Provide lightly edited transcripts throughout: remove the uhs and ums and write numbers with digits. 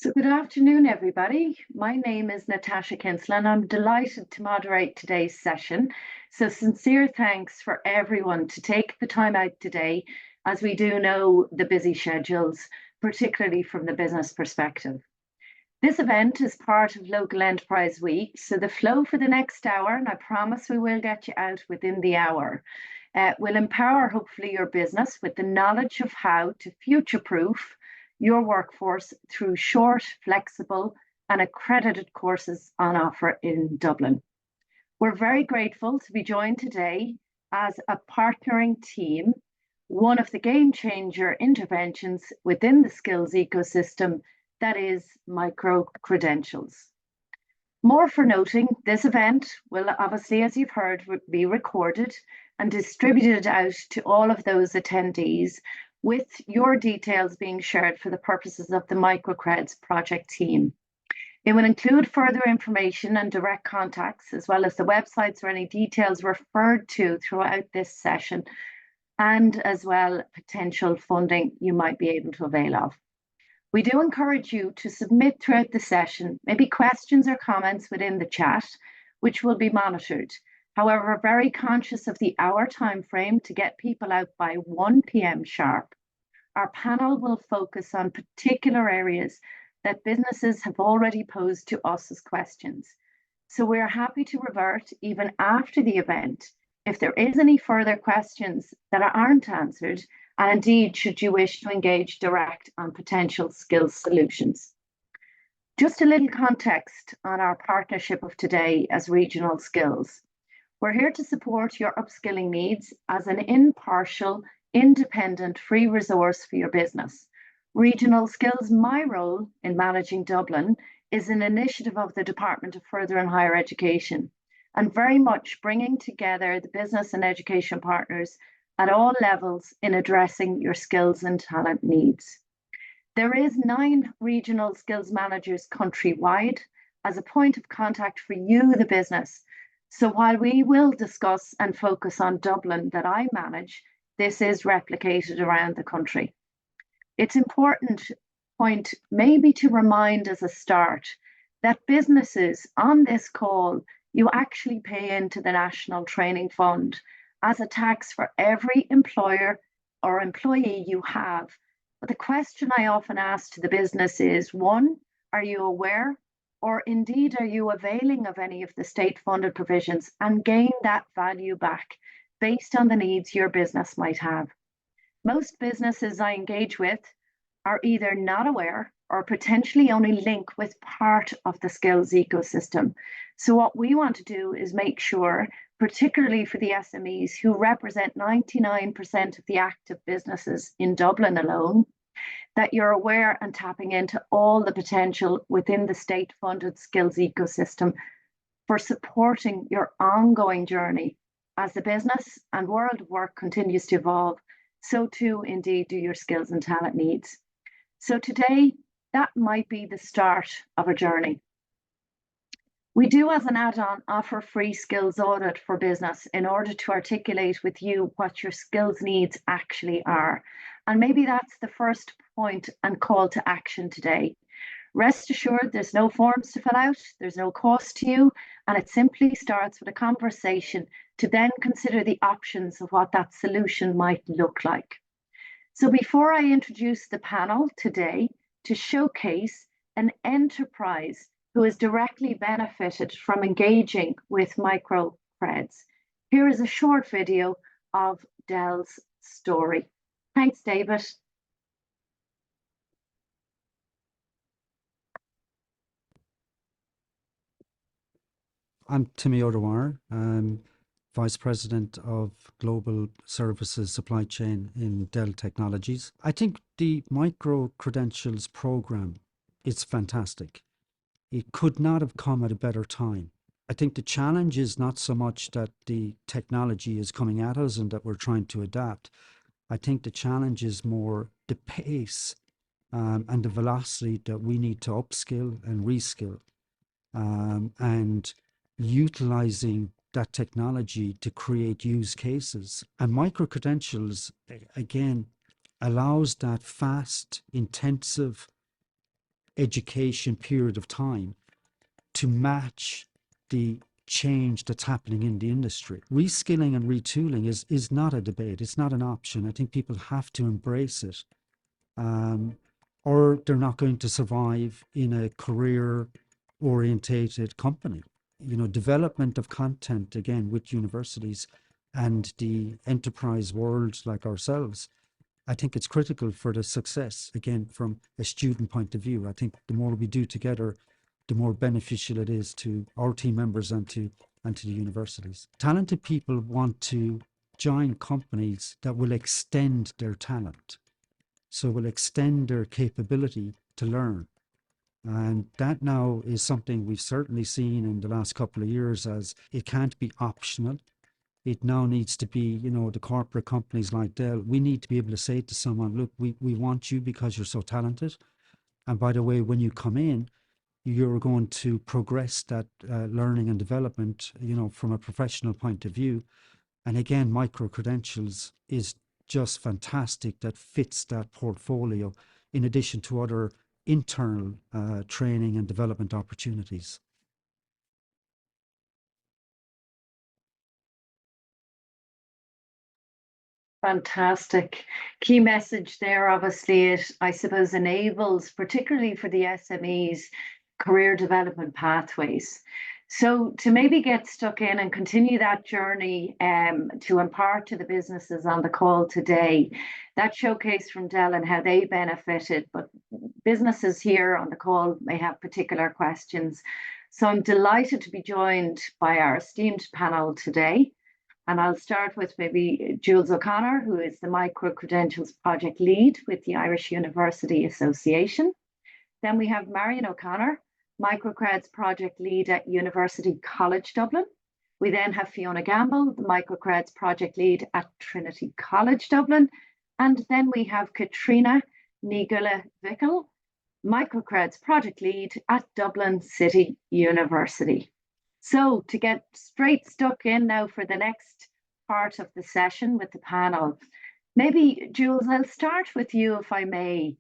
So good afternoon, everybody. My name is Natasha Kinsler, and I'm delighted to moderate today's session. So sincere thanks for everyone to take the time out today, as we do know the busy schedules, particularly from the business perspective. This event is part of Local Enterprise Week, so the flow for the next hour, and I promise we will get you out within the hour, will empower hopefully your business with the knowledge of how to future-proof your workforce through short, flexible, and accredited courses on offer in Dublin. We're very grateful to be joined today as a partnering team, one of the game changer interventions within the skills ecosystem, that is micro-credentials. More for noting, this event will obviously, as you've heard, be recorded and distributed out to all of those attendees, with your details being shared for the purposes of the MicroCreds project team. It will include further information and direct contacts, as well as the websites or any details referred to throughout this session, and as well potential funding you might be able to avail of. We do encourage you to submit throughout the session, maybe questions or comments within the chat, which will be monitored. However, we're very conscious of the hour time frame to get people out by 1 p.m. sharp. Our panel will focus on particular areas that businesses have already posed to us as questions. So we're happy to revert even after the event if there is any further questions that aren't answered, and indeed, should you wish to engage direct on potential skills solutions. Just a little context on our partnership of today as Regional Skills. We're here to support your upskilling needs as an impartial, independent, free resource for your business. Regional Skills, my role in managing Dublin, is an initiative of the Department of Further and Higher Education, and very much bringing together the business and education partners at all levels in addressing your skills and talent needs. There is 9 regional skills managers countrywide as a point of contact for you, the business. So while we will discuss and focus on Dublin that I manage, this is replicated around the country. It's important point maybe to remind as a start that businesses on this call, you actually pay into the National Training Fund as a tax for every employer or employee you have. But the question I often ask to the business is, one, are you aware, or indeed are you availing of any of the state funded provisions and gain that value back based on the needs your business might have? Most businesses I engage with are either not aware or potentially only link with part of the skills ecosystem. So what we want to do is make sure, particularly for the SMEs who represent 99% of the active businesses in Dublin alone, that you're aware and tapping into all the potential within the state-funded skills ecosystem for supporting your ongoing journey. As the business and world of work continues to evolve, so too indeed do your skills and talent needs. So today, that might be the start of a journey. We do, as an add-on, offer free skills audit for business in order to articulate with you what your skills needs actually are. And maybe that's the first point and call to action today. Rest assured, there's no forms to fill out, there's no cost to you, and it simply starts with a conversation to then consider the options of what that solution might look like. So before I introduce the panel today to showcase an enterprise who has directly benefited from engaging with MicroCreds, here is a short video of Dell's story. Thanks, David. I'm Timmy O'Dwyer. I'm Vice President of Global Services Supply Chain in Dell Technologies. I think the micro-credentials program is fantastic. It could not have come at a better time. I think the challenge is not so much that the technology is coming at us and that we're trying to adapt. I think the challenge is more the pace and the velocity that we need to upskill and reskill, and utilizing that technology to create use cases. And micro-credentials, again, allows that fast, intensive education period of time to match the change that's happening in the industry. Reskilling and retooling is not a debate. It's not an option. I think people have to embrace it, or they're not going to survive in a career-orientated company. You know, development of content, again, with universities and the enterprise world like ourselves, I think it's critical for the success, again, from a student point of view. I think the more we do together, the more beneficial it is to our team members and to the universities. Talented people want to join companies that will extend their talent, so will extend their capability to learn. And that now is something we've certainly seen in the last couple of years, as it can't be optional. It now needs to be, you know, the corporate companies like Dell, we need to be able to say to someone, look, we want you because you're so talented. And by the way, when you come in, you're going to progress that learning and development, you know, from a professional point of view. And again, micro-credentials is just fantastic. That fits that portfolio, in addition to other internal training and development opportunities. Fantastic. Key message there, obviously, it, I suppose, enables, particularly for the SMEs, career development pathways. So to maybe get stuck in and continue that journey to impart to the businesses on the call today, that showcase from Dell and how they benefited, but businesses here on the call may have particular questions. So I'm delighted to be joined by our esteemed panel today. And I'll start with maybe Jules O'Connor, who is the Micro-Credentials Project Lead with the Irish University Association. Then we have Marion O'Connor, MicroCreds Project Lead at University College Dublin. We then have Fiona Gamble, the MicroCreds Project Lead at Trinity College Dublin. And then we have Katrina Nigula-Vickel, MicroCreds Project Lead at Dublin City University. So to get straight stuck in now for the next part of the session with the panel, maybe Jules, I'll start with you if I may.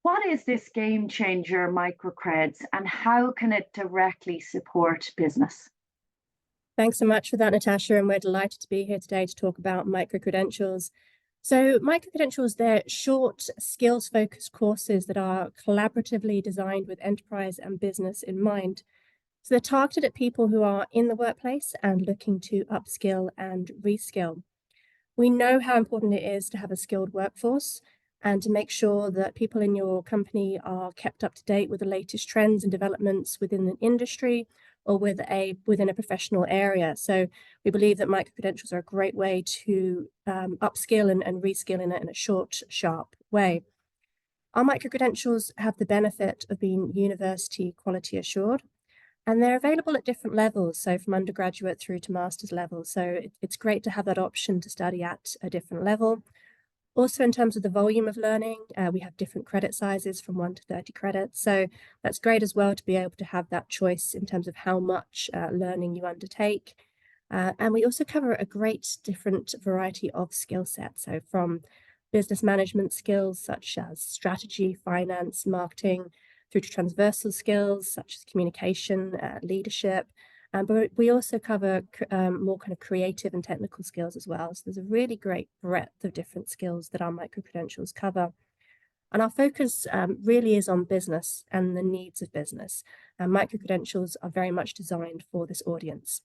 What is this game changer MicroCreds and how can it directly support business? Thanks so much for that, Natasha, and we're delighted to be here today to talk about micro-credentials. So micro-credentials, they're short, skills-focused courses that are collaboratively designed with enterprise and business in mind. So they're targeted at people who are in the workplace and looking to upskill and reskill. We know how important it is to have a skilled workforce and to make sure that people in your company are kept up to date with the latest trends and developments within an industry or within a professional area. So we believe that micro-credentials are a great way to upskill and reskill in a short, sharp way. Our micro-credentials have the benefit of being university quality assured, and they're available at different levels, so from undergraduate through to master's level. So it's great to have that option to study at a different level. Also, in terms of the volume of learning, we have different credit sizes from 1 to 30 credits. So that's great as well to be able to have that choice in terms of how much learning you undertake. And we also cover a great different variety of skill sets. So from business management skills such as strategy, finance, marketing, through to transversal skills such as communication, leadership. But we also cover more kind of creative and technical skills as well. So there's a really great breadth of different skills that our micro-credentials cover. And our focus really is on business and the needs of business. And micro-credentials are very much designed for this audience.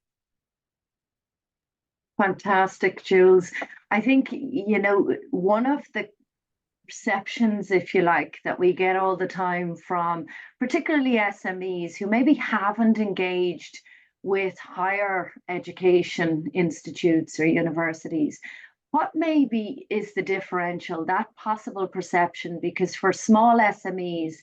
Fantastic, Jules. I think, you know, one of the perceptions, if you like, that we get all the time from particularly SMEs who maybe haven't engaged with higher education institutes or universities. What maybe is the differential, that possible perception? Because for small SMEs,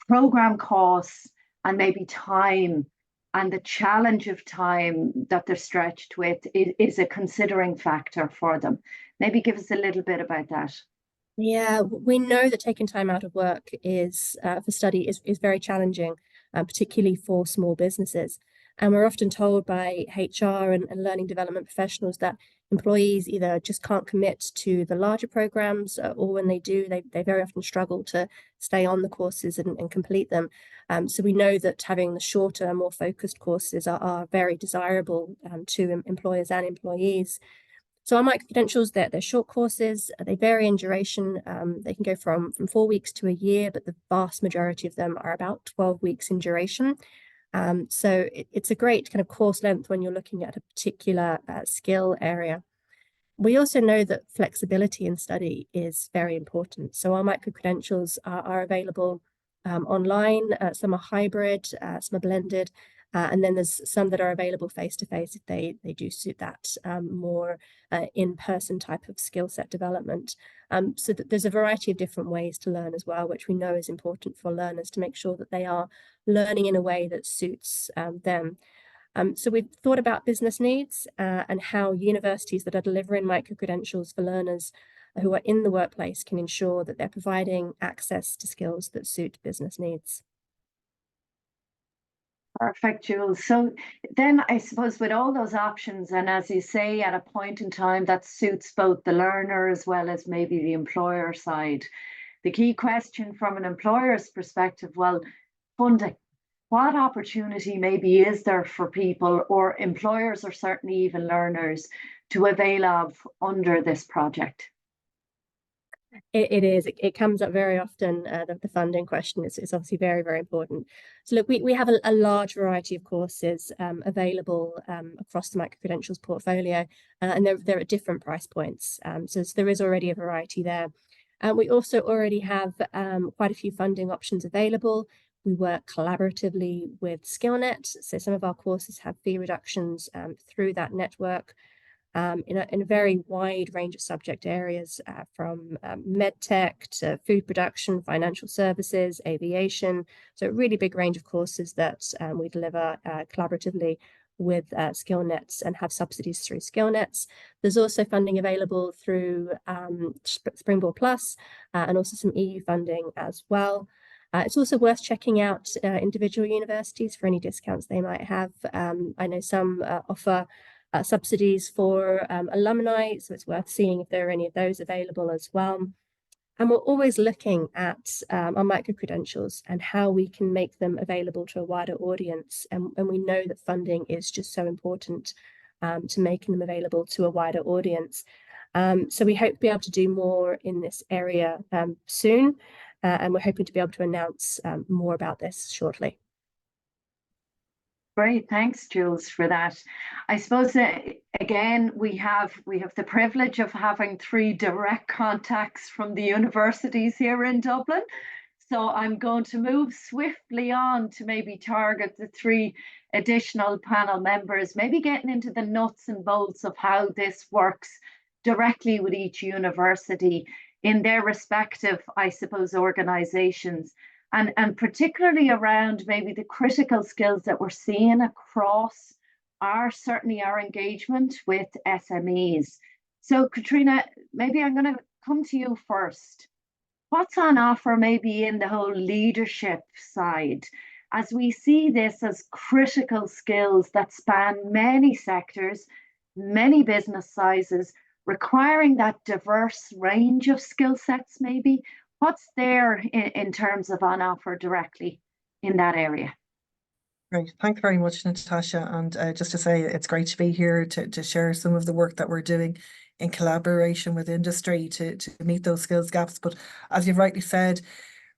program costs and maybe time and the challenge of time that they're stretched with is a considering factor for them. Maybe give us a little bit about that. Yeah, we know that taking time out of work is for study is very challenging, particularly for small businesses. And we're often told by HR and learning development professionals that employees either just can't commit to the larger programs, or when they do, they very often struggle to stay on the courses and complete them. So we know that having the shorter, more focused courses are very desirable to employers and employees. So our micro-credentials, they're short courses. They vary in duration. They can go from 4 weeks to a year, but the vast majority of them are about 12 weeks in duration. So it's a great kind of course length when you're looking at a particular skill area. We also know that flexibility in study is very important. So our micro-credentials are available online. Some are hybrid, some are blended. And then there's some that are available face-to-face if they do suit that more in-person type of skill set development. So that there's a variety of different ways to learn as well, which we know is important for learners to make sure that they are learning in a way that suits them. So we've thought about business needs and how universities that are delivering micro-credentials for learners who are in the workplace can ensure that they're providing access to skills that suit business needs. Perfect, Jules. So then I suppose with all those options, and as you say, at a point in time that suits both the learner as well as maybe the employer side, the key question from an employer's perspective, well, funding. What opportunity maybe is there for people or employers or certainly even learners to avail of under this project? It is. It comes up very often. The funding question is obviously very, very important. So look, we have a large variety of courses available across the micro-credentials portfolio, and they're at different price points. So there is already a variety there. We also already have quite a few funding options available. We work collaboratively with SkillNet. So some of our courses have fee reductions through that network. In a very wide range of subject areas, from medtech to food production, financial services, aviation. So a really big range of courses that we deliver collaboratively with SkillNet and have subsidies through SkillNet. There's also funding available through Springboard Plus and also some EU funding as well. It's also worth checking out individual universities for any discounts they might have. I know some offer subsidies for alumni, so it's worth seeing if there are any of those available as well. And we're always looking at our micro-credentials and how we can make them available to a wider audience. And we know that funding is just so important to making them available to a wider audience. So we hope to be able to do more in this area soon, and we're hoping to be able to announce more about this shortly. Great, thanks, Jules, for that. I suppose again we have the privilege of having 3 direct contacts from the universities here in Dublin. So I'm going to move swiftly on to maybe target the 3 additional panel members, maybe getting into the nuts and bolts of how this works directly with each university in their respective, I suppose, organizations. And particularly around maybe the critical skills that we're seeing across certainly our engagement with SMEs. So Katrina, maybe I'm going to come to you first. What's on offer maybe in the whole leadership side, as we see this as critical skills that span many sectors, many business sizes, requiring that diverse range of skill sets maybe? What's there in terms of on offer directly in that area? Great. Thanks very much, Natasha. And just to say, it's great to be here to share some of the work that we're doing in collaboration with industry to meet those skills gaps. But as you've rightly said,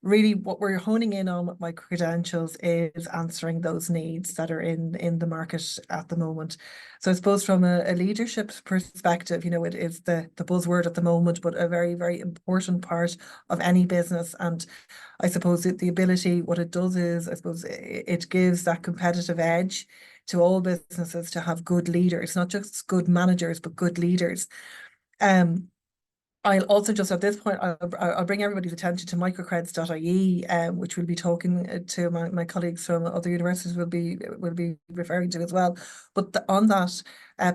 really what we're honing in on with micro-credentials is answering those needs that are in the market at the moment. So I suppose from a leadership perspective, it is the buzzword at the moment, but a very, very important part of any business. And I suppose the ability, what it does is, I suppose it gives that competitive edge to all businesses to have good leaders, not just good managers, but good leaders. I'll also just at this point, I'll bring everybody's attention to microcreds.ie, which we'll be talking to my colleagues from other universities will be referring to as well. But on that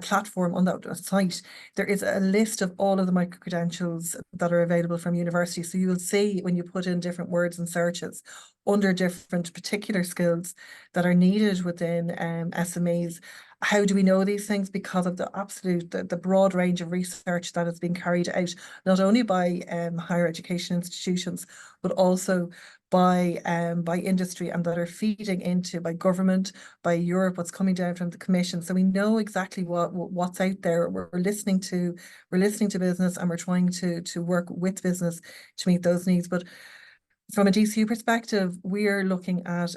platform, on that site, there is a list of all of the micro-credentials that are available from universities. So you will see when you put in different words and searches under different particular skills that are needed within SMEs. How do we know these things? Because of the broad range of research that has been carried out, not only by higher education institutions, but also by industry, and that are feeding into by government, by Europe, what's coming down from the Commission. So we know exactly what's out there. We're listening to business, and we're trying to work with business to meet those needs. But from a DCU perspective, we are looking at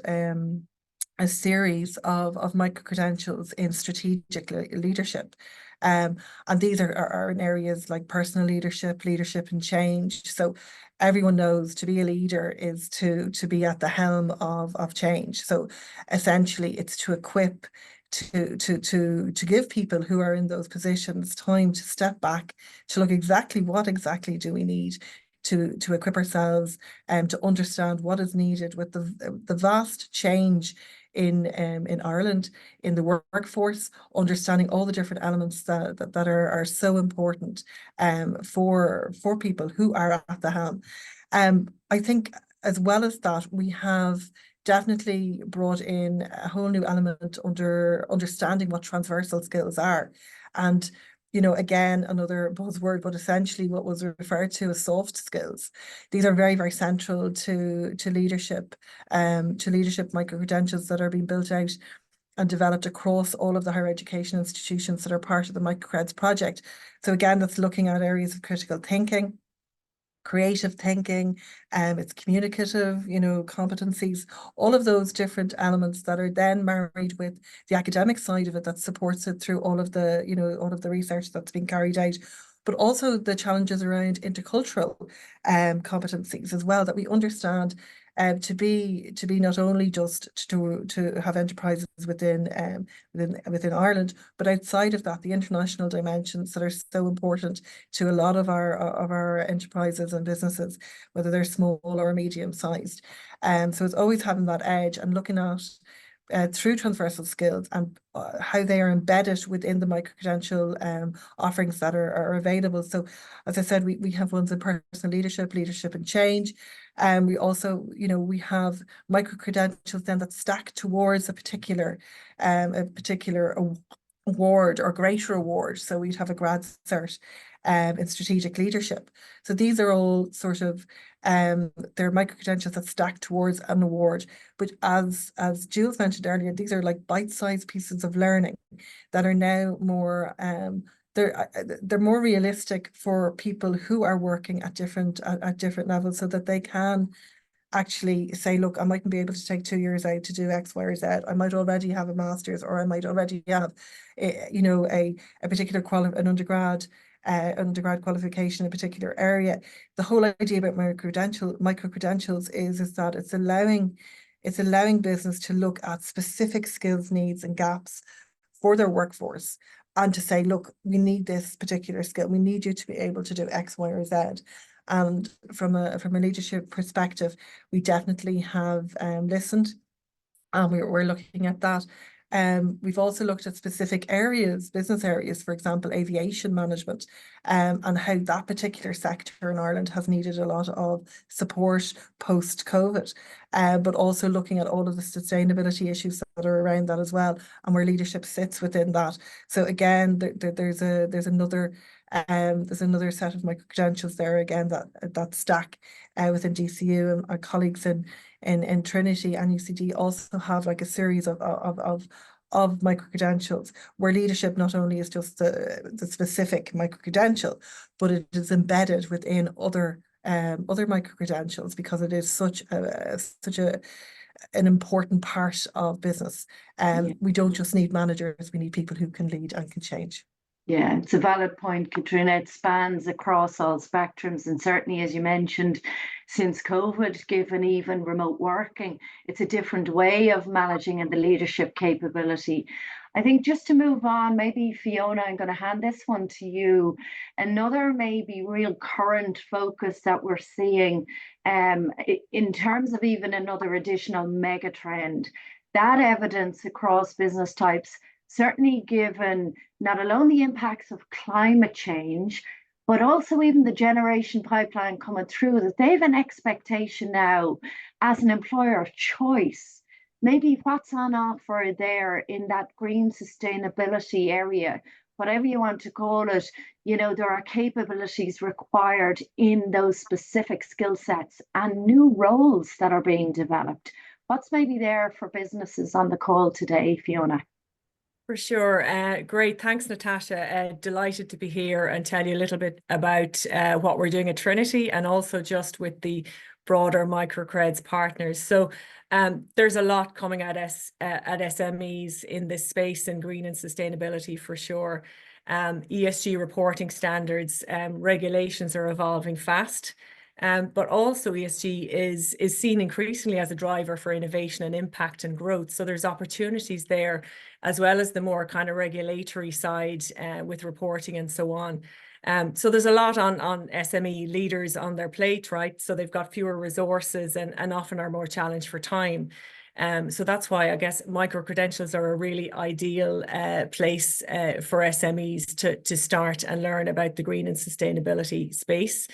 a series of micro-credentials in strategic leadership. And these are in areas like personal leadership, leadership and change. So everyone knows to be a leader is to be at the helm of change. So essentially it's to equip, to give people who are in those positions time to step back, to look exactly what exactly do we need to equip ourselves and to understand what is needed with the vast change in Ireland, in the workforce, understanding all the different elements that are so important for people who are at the helm. I think as well as that, we have definitely brought in a whole new element under understanding what transversal skills are. And again, another buzzword, but essentially what was referred to as soft skills. These are very, very central to leadership micro-credentials that are being built out and developed across all of the higher education institutions that are part of the MicroCreds project. So again, that's looking at areas of critical thinking, creative thinking, it's communicative, competencies, all of those different elements that are then married with the academic side of it that supports it through all of the, all of the research that's been carried out, but also the challenges around intercultural competencies as well, that we understand to be not only just to have enterprises within Ireland, but outside of that, the international dimensions that are so important to a lot of our enterprises and businesses, whether they're small or medium sized. So it's always having that edge and looking at through transversal skills and how they are embedded within the micro-credential offerings that are available. So as I said, we have ones in personal leadership, leadership and change. We also, we have micro-credentials then that stack towards a particular award or greater award. So we'd have a grad cert in strategic leadership. So these are all sort of they're micro-credentials that stack towards an award. But as Jules mentioned earlier, these are like bite-sized pieces of learning that are now more they're more realistic for people who are working at different levels, so that they can actually say, look, I mightn't be able to take 2 years out to do X, Y, or Z. I might already have a master's, or I might already have, a particular an undergrad qualification in a particular area. The whole idea about micro-credentials is that it's allowing business to look at specific skills, needs, and gaps for their workforce, and to say, look, we need this particular skill. We need you to be able to do X, Y, or Z. And from a leadership perspective, we definitely have listened, and we're looking at that. We've also looked at specific areas, business areas, for example, aviation management, and how that particular sector in Ireland has needed a lot of support post-COVID, but also looking at all of the sustainability issues that are around that as well, and where leadership sits within that. So again, there's another set of micro-credentials there again that stack within DCU, and our colleagues in Trinity and UCD also have like a series of micro-credentials, where leadership not only is just the specific micro-credential, but it is embedded within other micro-credentials, because it is such an important part of business. We don't just need managers, we need people who can lead and can change. Yeah, it's a valid point, Katrina. It spans across all spectrums, and certainly, as you mentioned, since COVID, given even remote working, it's a different way of managing and the leadership capability. I think just to move on, maybe Fiona, I'm going to hand this one to you. Another maybe real current focus that we're seeing in terms of even another additional mega trend, that evidence across business types, certainly given not alone the impacts of climate change, but also even the generation pipeline coming through, that they have an expectation now as an employer of choice maybe what's on offer there in that green sustainability area, whatever you want to call it. You know, there are capabilities required in those specific skill sets and new roles that are being developed. What's maybe there for businesses on the call today, Fiona? For sure. Great. Thanks, Natasha. Delighted to be here and tell you a little bit about what we're doing at Trinity, and also just with the broader MicroCreds partners. So there's a lot coming at SMEs in this space, in green and sustainability for sure. ESG reporting standards, regulations are evolving fast. But also ESG is seen increasingly as a driver for innovation and impact and growth. So there's opportunities there, as well as the more kind of regulatory side with reporting and so on. So there's a lot on SME leaders on their plate, right? So they've got fewer resources and often are more challenged for time. So that's why I guess micro-credentials are a really ideal place for SMEs to start and learn about the green and sustainability space.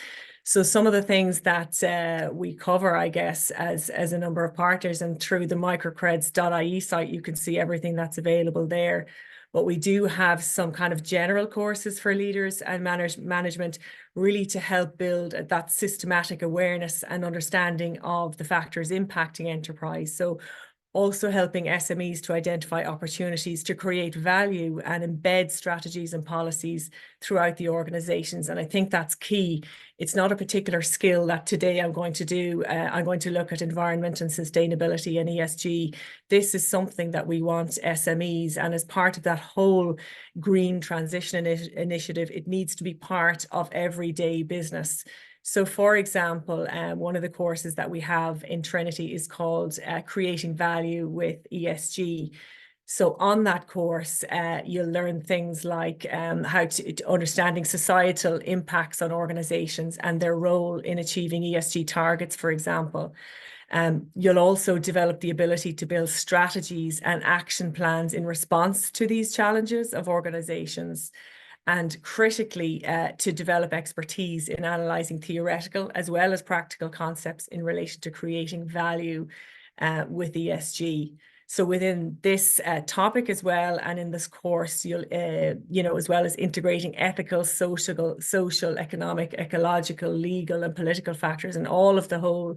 So some of the things that we cover, I guess, as a number of partners, and through the microcreds.ie site, you can see everything that's available there. But we do have some kind of general courses for leaders and management, really to help build that systematic awareness and understanding of the factors impacting enterprise. So also helping SMEs to identify opportunities to create value and embed strategies and policies throughout the organizations. And I think that's key. It's not a particular skill that today I'm going to do. I'm going to look at environment and sustainability and ESG. This is something that we want SMEs, and as part of that whole green transition initiative, it needs to be part of everyday business. So for example, one of the courses that we have in Trinity is called Creating Value with ESG. So on that course, you'll learn things like how to understanding societal impacts on organizations and their role in achieving ESG targets, for example. You'll also develop the ability to build strategies and action plans in response to these challenges of organizations, and critically to develop expertise in analysing theoretical as well as practical concepts in relation to creating value with ESG. So within this topic as well, and in this course, you'll, as well as integrating ethical, social, economic, ecological, legal and political factors, and all of the whole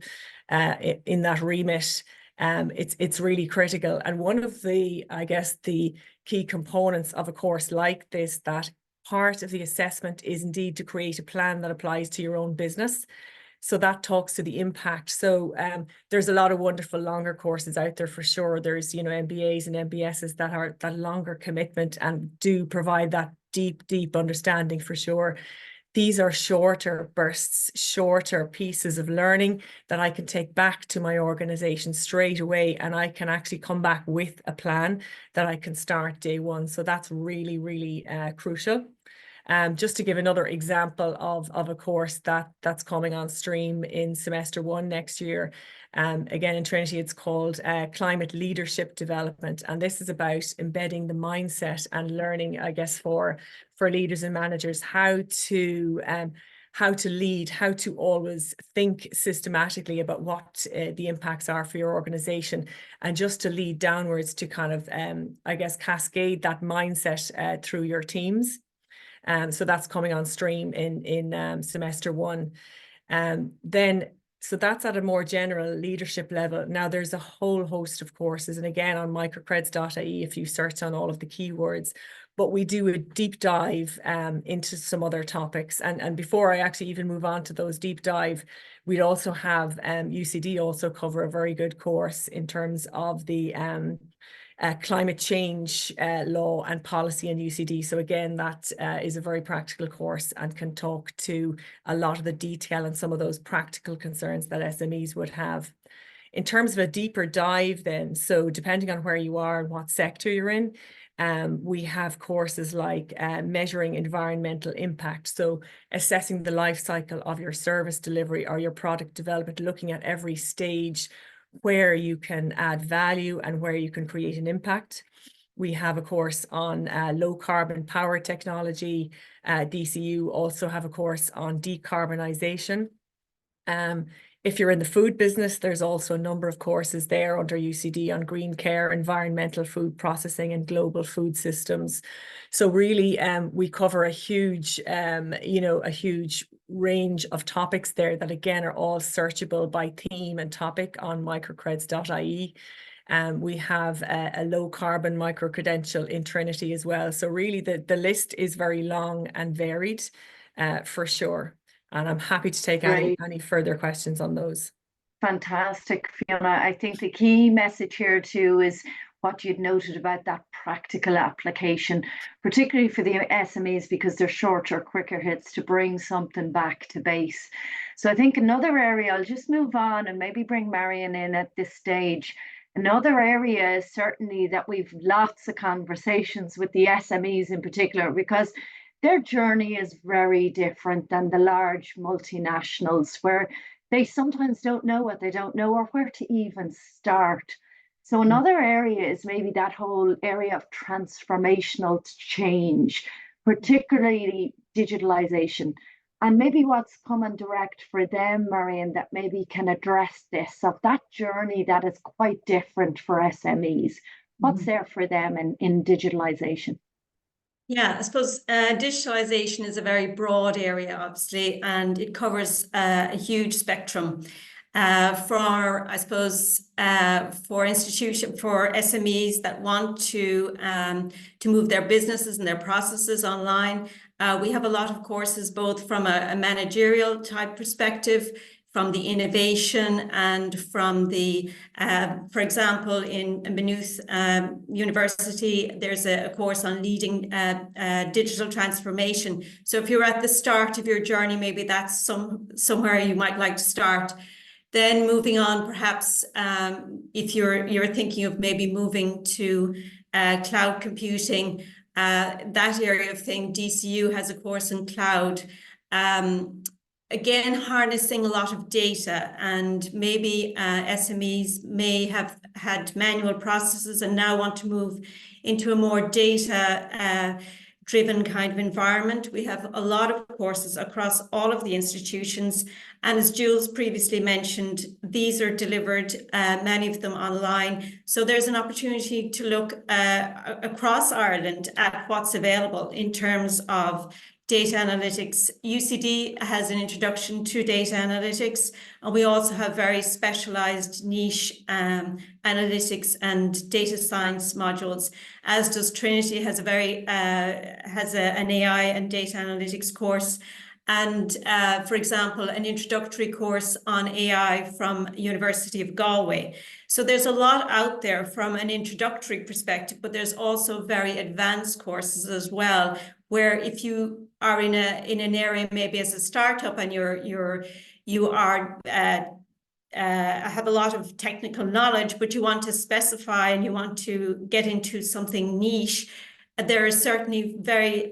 in that remit. It's really critical. And one of the, I guess, the key components of a course like this, that part of the assessment is indeed to create a plan that applies to your own business. So that talks to the impact. So there's a lot of wonderful longer courses out there for sure. There's, MBAs and MBSs that are that longer commitment and do provide that deep understanding for sure. These are shorter bursts, shorter pieces of learning that I can take back to my organization straight away, and I can actually come back with a plan that I can start day one. So that's really, really crucial. Just to give another example of a course that's coming on stream in semester 1 next year. Again, in Trinity, it's called Climate Leadership Development. And this is about embedding the mindset and learning, I guess, for leaders and managers how to lead, how to always think systematically about what the impacts are for your organization, and just to lead downwards to kind of, I guess, cascade that mindset through your teams. So that's coming on stream in semester 1. So that's at a more general leadership level. Now there's a whole host of courses, and again on microcreds.ie if you search on all of the keywords, but we do a deep dive into some other topics. And before I actually even move on to those deep dive, we'd also have UCD also cover a very good course in terms of the climate change law and policy in UCD. So again, that is a very practical course and can talk to a lot of the detail and some of those practical concerns that SMEs would have. In terms of a deeper dive then, so depending on where you are and what sector you're in, we have courses like measuring environmental impact. So assessing the life cycle of your service delivery or your product development, looking at every stage where you can add value and where you can create an impact. We have a course on low carbon power technology. DCU also have a course on decarbonization. If you're in the food business, there's also a number of courses there under UCD on green care, environmental food processing, and global food systems. So really, we cover a huge, a huge range of topics there that again are all searchable by theme and topic on microcreds.ie. We have a low carbon micro-credential in Trinity as well. So really the list is very long and varied for sure. And I'm happy to take any further questions on those. Fantastic, Fiona. I think the key message here too is what you'd noted about that practical application, particularly for the SMEs, because they're shorter, quicker hits to bring something back to base. So I think another area, I'll just move on and maybe bring Marion in at this stage. Another area is certainly that we've lots of conversations with the SMEs in particular, because their journey is very different than the large multinationals, where they sometimes don't know what they don't know or where to even start. So another area is maybe that whole area of transformational change, particularly digitalization. And maybe what's common direct for them, Marion, that maybe can address this, of that journey that is quite different for SMEs. What's there for them in digitalization? Yeah, I suppose digitalization is a very broad area, obviously, and it covers a huge spectrum. For SMEs that want to move their businesses and their processes online, we have a lot of courses, both from a managerial type perspective, from the innovation, and from the, for example, in Maynooth University, there's a course on leading digital transformation. So if you're at the start of your journey, maybe that's somewhere you might like to start. Then moving on, perhaps if you're thinking of maybe moving to cloud computing, that area of thing, DCU has a course in cloud. Again, harnessing a lot of data, and maybe SMEs may have had manual processes and now want to move into a more data driven kind of environment. We have a lot of courses across all of the institutions. And as Jules previously mentioned, these are delivered, many of them online. So there's an opportunity to look across Ireland at what's available in terms of data analytics. UCD has an introduction to data analytics, and we also have very specialized niche analytics and data science modules, as does Trinity, has an AI and data analytics course. And for example, an introductory course on AI from University of Galway. So there's a lot out there from an introductory perspective, but there's also very advanced courses as well, where if you are in an area maybe as a startup and you have a lot of technical knowledge, but you want to specify and you want to get into something niche, there are certainly very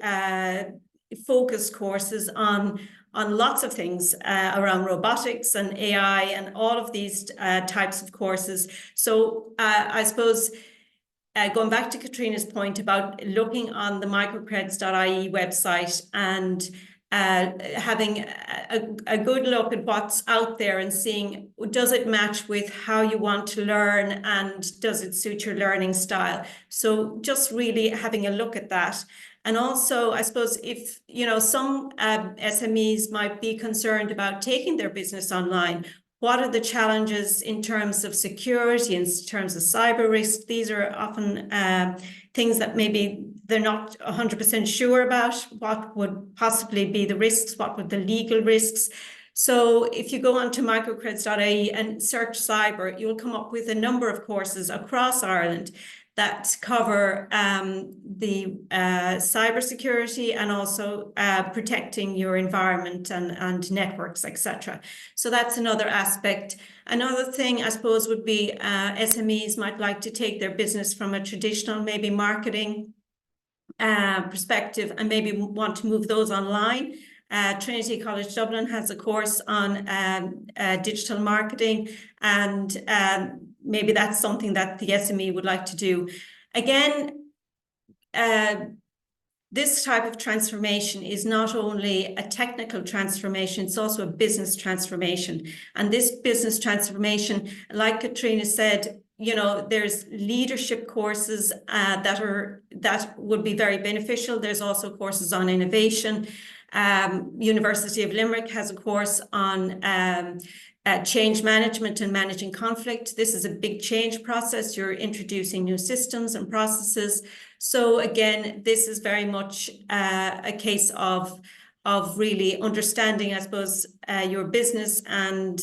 focused courses on lots of things around robotics and AI and all of these types of courses. So I suppose going back to Katrina's point about looking on the microcreds.ie website and having a good look at what's out there and seeing, does it match with how you want to learn and does it suit your learning style? So just really having a look at that. And also, I suppose if, some SMEs might be concerned about taking their business online, what are the challenges in terms of security, in terms of cyber risk? These are often things that maybe they're not 100% sure about. What would possibly be the risks? What would the legal risks? So if you go onto microcreds.ie and search cyber, you'll come up with a number of courses across Ireland that cover the cybersecurity and also protecting your environment and networks, etc. So that's another aspect. Another thing, I suppose, would be SMEs might like to take their business from a traditional, maybe marketing perspective, and maybe want to move those online. Trinity College Dublin has a course on digital marketing, and maybe that's something that the SME would like to do. Again, this type of transformation is not only a technical transformation, it's also a business transformation. And this business transformation, like Katrina said, you know, there's leadership courses that would be very beneficial. There's also courses on innovation. University of Limerick has a course on change management and managing conflict. This is a big change process. You're introducing new systems and processes. So again, this is very much a case of really understanding, I suppose, your business and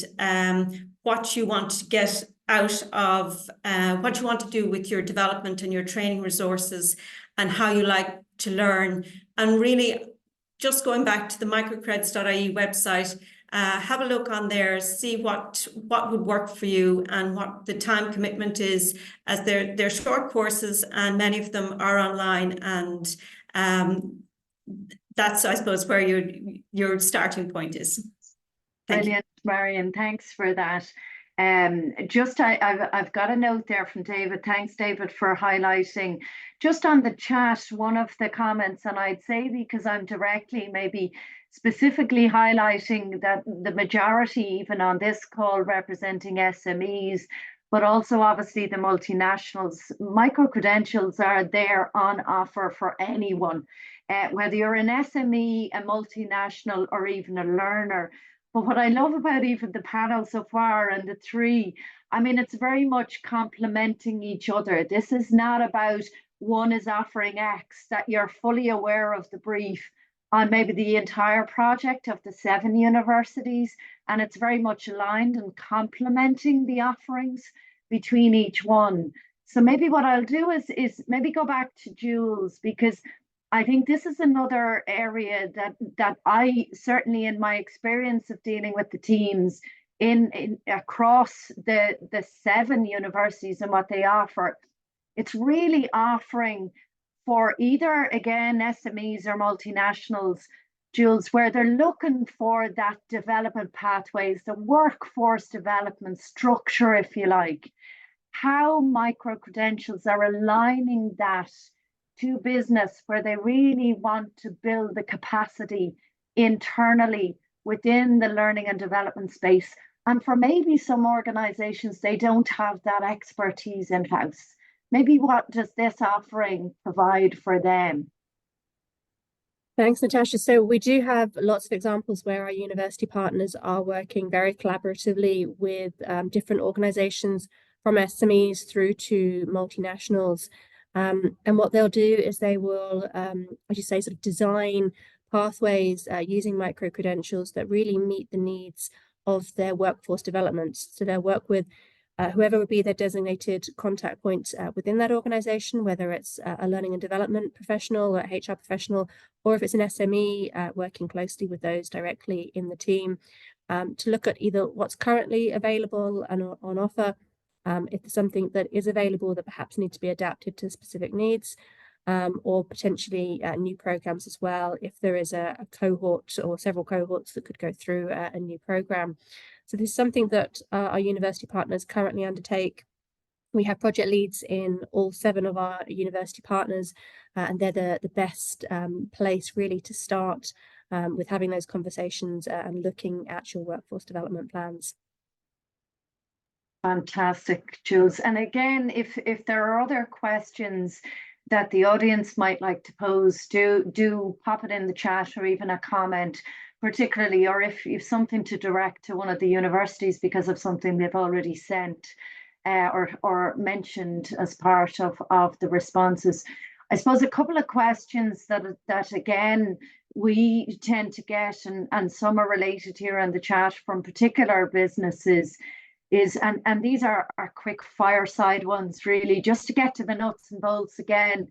what you want to get out of what you want to do with your development and your training resources and how you like to learn. And really just going back to the microcreds.ie website, have a look on there, see what would work for you and what the time commitment is, as they're short courses and many of them are online, and that's, I suppose, where your starting point is. Brilliant, Marion. Thanks for that. I've got a note there from David. Thanks, David, for highlighting just on the chat one of the comments, and I'd say, because I'm directly maybe specifically highlighting that the majority, even on this call, representing SMEs, but also obviously the multinationals, micro-credentials are there on offer for anyone, whether you're an SME, a multinational, or even a learner. But what I love about even the panel so far and the three, I mean, it's very much complementing each other. This is not about one is offering X, that you're fully aware of the brief on maybe the entire project of the 7 universities, and it's very much aligned and complementing the offerings between each one. So maybe what I'll do is maybe go back to Jules, because I think this is another area that I certainly, in my experience of dealing with the teams in across the 7 universities and what they offer, it's really offering for either, again, SMEs or multinationals, Jules, where they're looking for that development pathways, the workforce development structure, if you like, how micro-credentials are aligning that to business, where they really want to build the capacity internally within the learning and development space. And for maybe some organizations, they don't have that expertise in-house. Maybe what does this offering provide for them? Thanks, Natasha. So we do have lots of examples where our university partners are working very collaboratively with different organizations, from SMEs through to multinationals. And what they'll do is they will, as you say, sort of design pathways using micro-credentials that really meet the needs of their workforce development. So they'll work with whoever would be their designated contact point within that organization, whether it's a learning and development professional or a HR professional, or if it's an SME, working closely with those directly in the team to look at either what's currently available and on offer, if there's something that is available that perhaps needs to be adapted to specific needs, or potentially new programs as well, if there is a cohort or several cohorts that could go through a new program. So this is something that our university partners currently undertake. We have project leads in all 7 of our university partners, and they're the best place really to start with having those conversations and looking at your workforce development plans. Fantastic, Jules. And again, if there are other questions that the audience might like to pose, do pop it in the chat or even a comment, particularly, or if you've something to direct to one of the universities because of something they've already sent or mentioned as part of the responses. I suppose a couple of questions that again we tend to get, and some are related here in the chat from particular businesses, and these are quick fireside ones, really, just to get to the nuts and bolts again.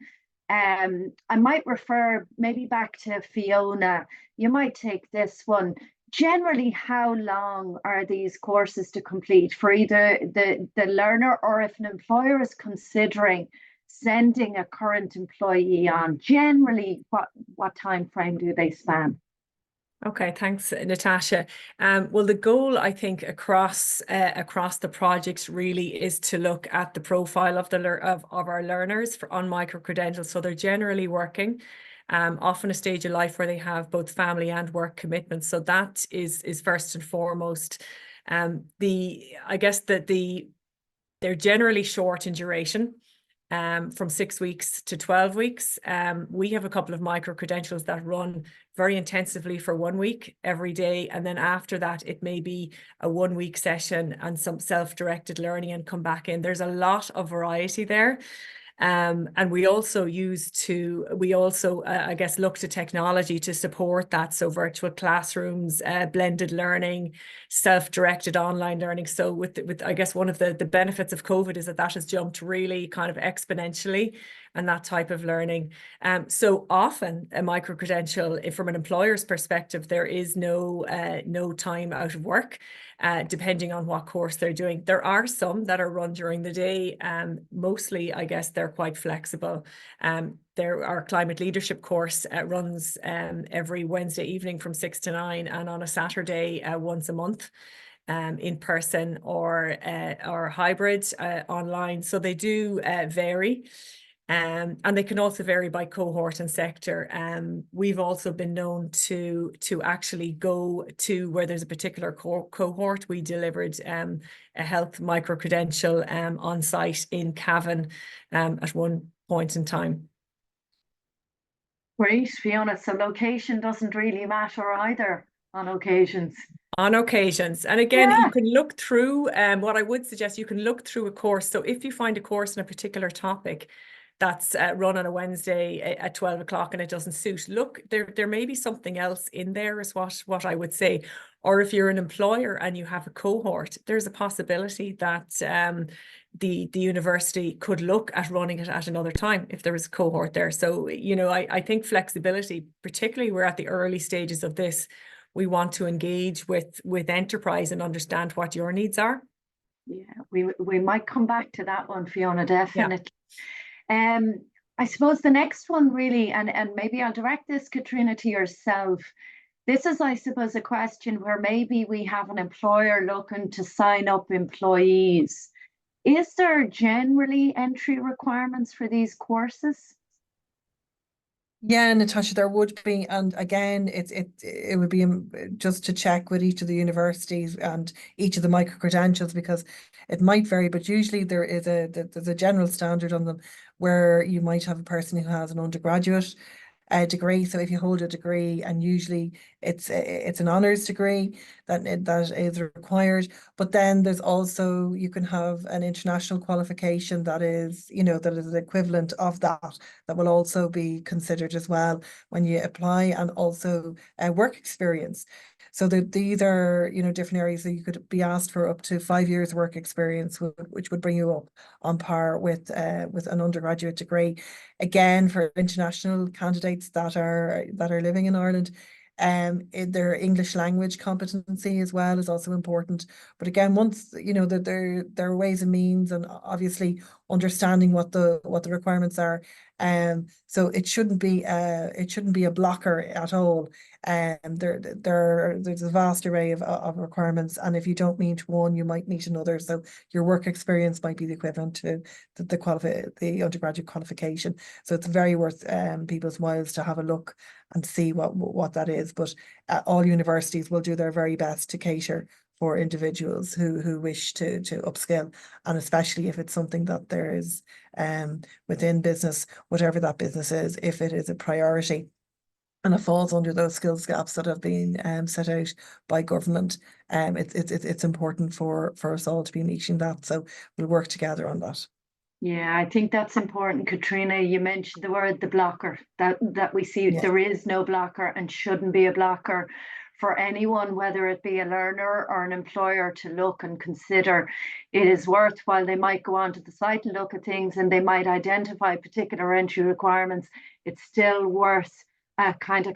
I might refer maybe back to Fiona. You might take this one. Generally, how long are these courses to complete for either the learner, or if an employer is considering sending a current employee on? Generally, what time frame do they span? Okay, thanks, Natasha. Well, the goal, I think, across the projects really is to look at the profile of our learners on micro-credentials. So they're generally working often a stage of life where they have both family and work commitments. So that is first and foremost. I guess that they're generally short in duration, from 6 weeks to 12 weeks. We have a couple of micro-credentials that run very intensively for 1 week every day. And then after that, it may be a 1 week session and some self-directed learning and come back in. There's a lot of variety there. And we also I guess, look to technology to support that. So virtual classrooms, blended learning, self-directed online learning. So with I guess one of the benefits of COVID is that has jumped really kind of exponentially, and that type of learning. So often a micro-credential, from an employer's perspective, there is no time out of work, depending on what course they're doing. There are some that are run during the day. Mostly, I guess, they're quite flexible. Our climate leadership course runs every Wednesday evening from 6 to 9, and on a Saturday once a month, in person or hybrid online. So they do vary. And they can also vary by cohort and sector. We've also been known to actually go to where there's a particular cohort. We delivered a health micro-credential on site in Cavan at one point in time. Great, Fiona. So location doesn't really matter either on occasions. On occasions. And again, Yeah. you can look through, what I would suggest, you can look through a course. So if you find a course in a particular topic that's run on a Wednesday at 12 o'clock and it doesn't suit, look, there may be something else in there, is what I would say. Or if you're an employer and you have a cohort, there's a possibility that the university could look at running it at another time if there is a cohort there. So, I think flexibility, particularly we're at the early stages of this, we want to engage with enterprise and understand what your needs are. Yeah, we might come back to that one, Fiona, definitely. Yeah. I suppose the next one really, and maybe I'll direct this, Katrina, to yourself. This is, I suppose, a question where maybe we have an employer looking to sign up employees. Is there generally entry requirements for these courses? Yeah, Natasha, there would be, and again, it would be just to check with each of the universities and each of the micro-credentials, because it might vary, but usually there's a general standard on them where you might have a person who has an undergraduate degree. So if you hold a degree, and usually it's an honours degree that is required, but then there's also, you can have an international qualification that is the equivalent of that will also be considered as well when you apply, and also work experience. So these are different areas that you could be asked for up to 5 years work experience, which would bring you up on par with an undergraduate degree. Again, for international candidates that are living in Ireland, their English language competency as well is also important. But again, once that there are ways and means, and obviously understanding what the requirements are. So it shouldn't be a blocker at all. There's a vast array of requirements, and if you don't meet one, you might meet another. So your work experience might be the equivalent to the undergraduate qualification. So it's very worth people's whiles to have a look and see what that is. But all universities will do their very best to cater for individuals who wish to upskill, and especially if it's something that there is within business, whatever that business is, if it is a priority and it falls under those skills gaps that have been set out by government, it's important for us all to be meeting that. So we'll work together on that. Yeah, I think that's important, Katrina. You mentioned the word the blocker, that we see. Yeah. There is no blocker and shouldn't be a blocker for anyone, whether it be a learner or an employer, to look and consider. It is worthwhile. They might go onto the site and look at things, and they might identify particular entry requirements. It's still worth a kind of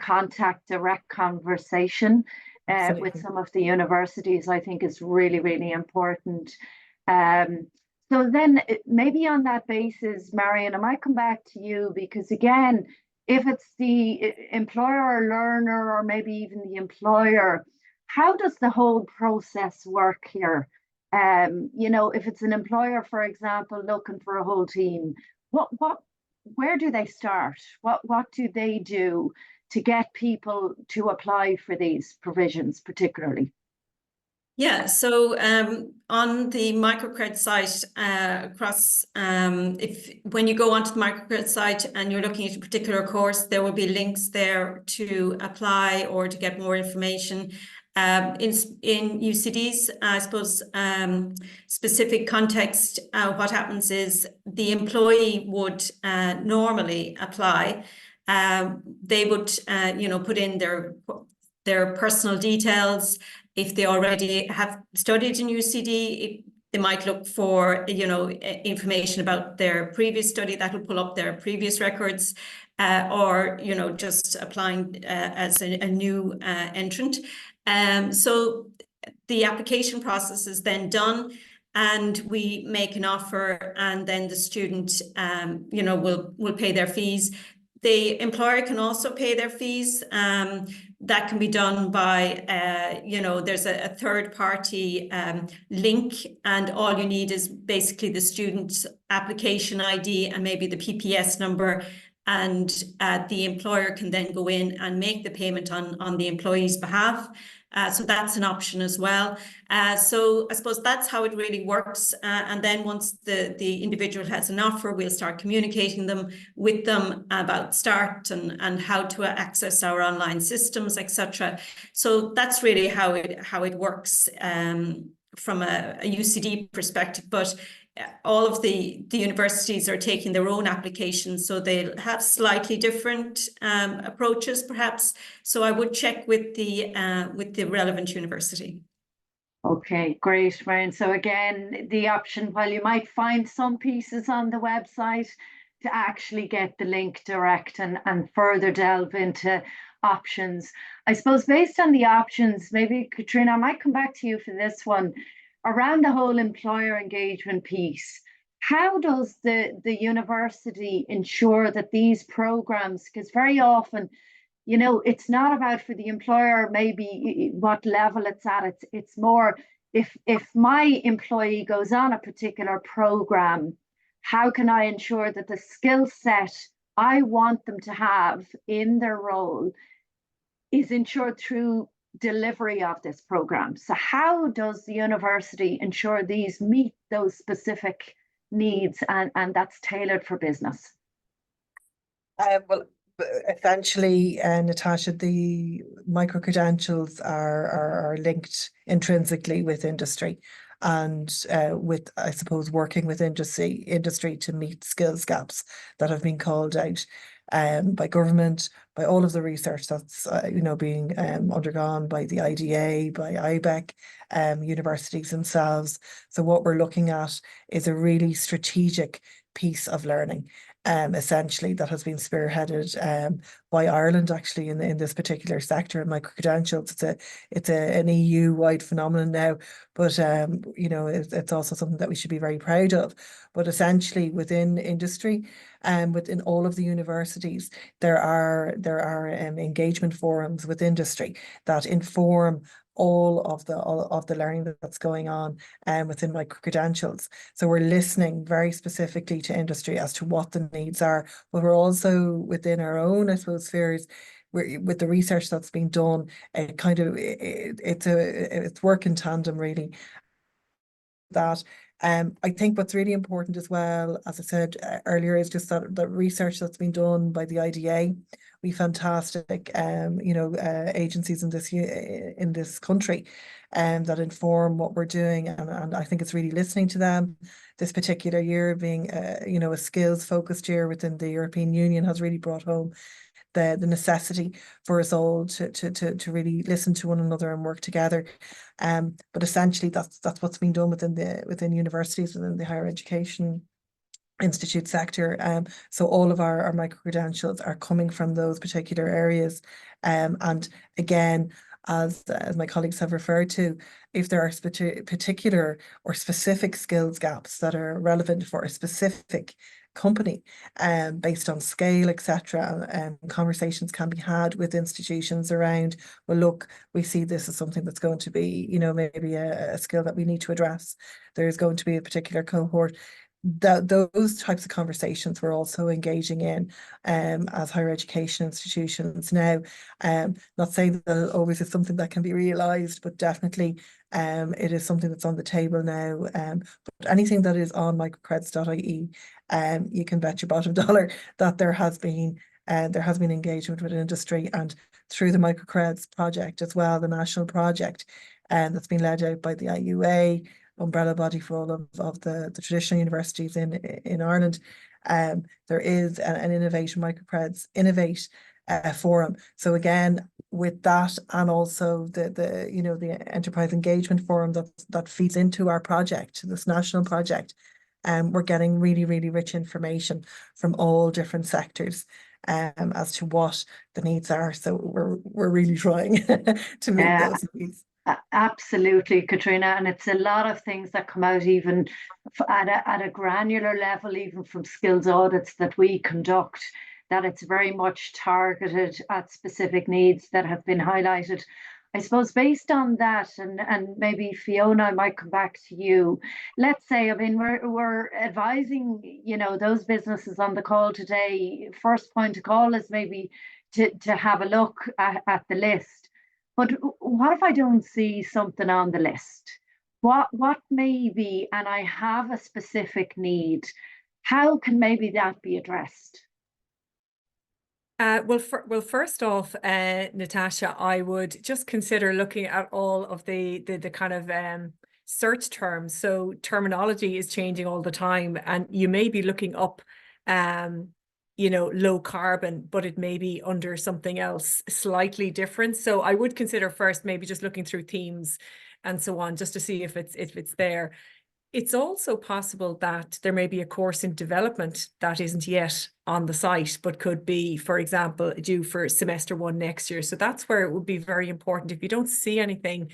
direct conversation with some of the universities. I think is really, really important. So then maybe on that basis, Marion, I might come back to you, because again, if it's the employer or learner, or maybe even the employer, how does the whole process work here? If it's an employer, for example, looking for a whole team, what where do they start? What do they do to get people to apply for these provisions particularly? Yeah, so on the MicroCred site, when you go onto the MicroCred site and you're looking at a particular course, there will be links there to apply or to get more information. In UCD's, I suppose, specific context, what happens is the employee would normally apply. They would, put in their personal details. If they already have studied in UCD, they might look for, information about their previous study that will pull up their previous records, or, just applying as a new entrant. So the application process is then done, and we make an offer, and then the student, will pay their fees. The employer can also pay their fees. That can be done by, there's a third party link, and all you need is basically the student's application ID and maybe the PPS number, and the employer can then go in and make the payment on the employee's behalf. So that's an option as well. So I suppose that's how it really works. And then once the individual has an offer, we'll start communicating with them about start and how to access our online systems, etc. So that's really how it works from a UCD perspective. But all of the universities are taking their own applications, so they'll have slightly different approaches, perhaps. So I would check with the relevant university. Okay, great, Marion. So again, the option, while you might find some pieces on the website, to actually get the link direct and further delve into options. I suppose based on the options, maybe Katrina, I might come back to you for this one. Around the whole employer engagement piece, how does the university ensure that these programs, because very often, it's not about for the employer maybe what level it's at, it's more if my employee goes on a particular program, how can I ensure that the skill set I want them to have in their role is ensured through delivery of this program? So how does the university ensure these meet those specific needs and that's tailored for business? Well, essentially, Natasha, the micro-credentials are linked intrinsically with industry, and with, I suppose, working with industry to meet skills gaps that have been called out by government, by all of the research that's being undergone by the IDA, by IBEC, universities themselves. So what we're looking at is a really strategic piece of learning, essentially, that has been spearheaded by Ireland, actually, in this particular sector of micro-credentials. It's an EU-wide phenomenon now, but it's also something that we should be very proud of. But essentially, within industry and within all of the universities, there are engagement forums with industry that inform all of the learning that's going on within micro-credentials. So we're listening very specifically to industry as to what the needs are, but we're also within our own, I suppose, spheres. With the research that's been done, it's work in tandem, really. That I think what's really important as well, as I said earlier, is just that research that's been done by the IDA. We fantastic agencies in this country that inform what we're doing, and I think it's really listening to them. This particular year being a skills focused year within the European Union has really brought home the necessity for us all to really listen to one another and work together. But essentially that's what's been done within universities, within the higher education institute sector. So all of our micro-credentials are coming from those particular areas. And again, as my colleagues have referred to, if there are particular or specific skills gaps that are relevant for a specific company, based on scale, etc., conversations can be had with institutions around, well, look, we see this as something that's going to be, maybe a skill that we need to address. There's going to be a particular cohort those types of conversations we're also engaging in as higher education institutions now. Not saying that always is something that can be realised, but definitely it is something that's on the table now. But anything that is on microcreds.ie, you can bet your bottom dollar that there has been engagement with industry, and through the MicroCreds project as well, the national project, that's been led out by the IUA, umbrella body for all of the traditional universities in Ireland. There is an MicroCreds Innovate forum. So again, with that, and also the enterprise engagement forum that feeds into our project, this national project, we're getting really, really rich information from all different sectors as to what the needs are. So we're really trying to meet those needs. Absolutely, Katrina, and it's a lot of things that come out even at a granular level, even from skills audits that we conduct, that it's very much targeted at specific needs that have been highlighted. I suppose based on that, and maybe Fiona, I might come back to you. Let's say, I mean, we're advising, those businesses on the call today. First point of call is maybe to have a look at the list. But what if I don't see something on the list? What may be, and I have a specific need, how can maybe that be addressed? Well, first off, Natasha, I would just consider looking at all of the kind of search terms. So terminology is changing all the time, and you may be looking up low carbon, but it may be under something else slightly different. So I would consider first maybe just looking through themes and so on, just to see if it's there. It's also possible that there may be a course in development that isn't yet on the site, but could be, for example, due for semester 1 next year. So that's where it would be very important. If you don't see anything,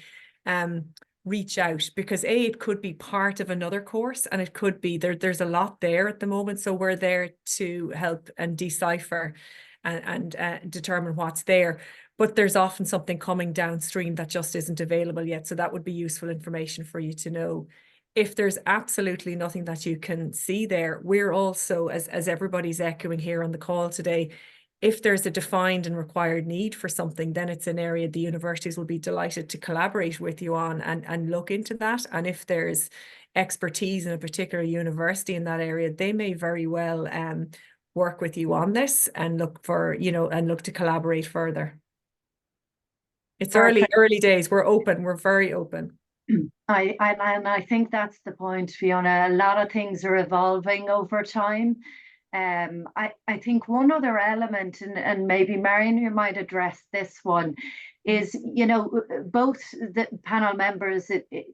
reach out, because it could be part of another course, and it could be there's a lot there at the moment. So we're there to help and decipher and determine what's there. But there's often something coming downstream that just isn't available yet. So that would be useful information for you to know. If there's absolutely nothing that you can see there, we're also, as everybody's echoing here on the call today, if there's a defined and required need for something, then it's an area the universities will be delighted to collaborate with you on and look into that. And if there's expertise in a particular university in that area, they may very well work with you on this and look to collaborate further. It's early days. We're open. We're very open. I think that's the point, Fiona. A lot of things are evolving over time. I think one other element, and maybe Marion, you might address this one, is, both the panel members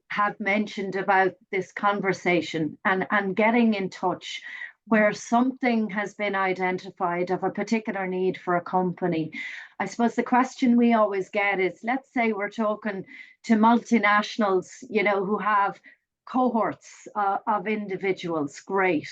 have mentioned about this conversation and getting in touch where something has been identified of a particular need for a company. I suppose the question we always get is, let's say we're talking to multinationals, who have cohorts of individuals, great.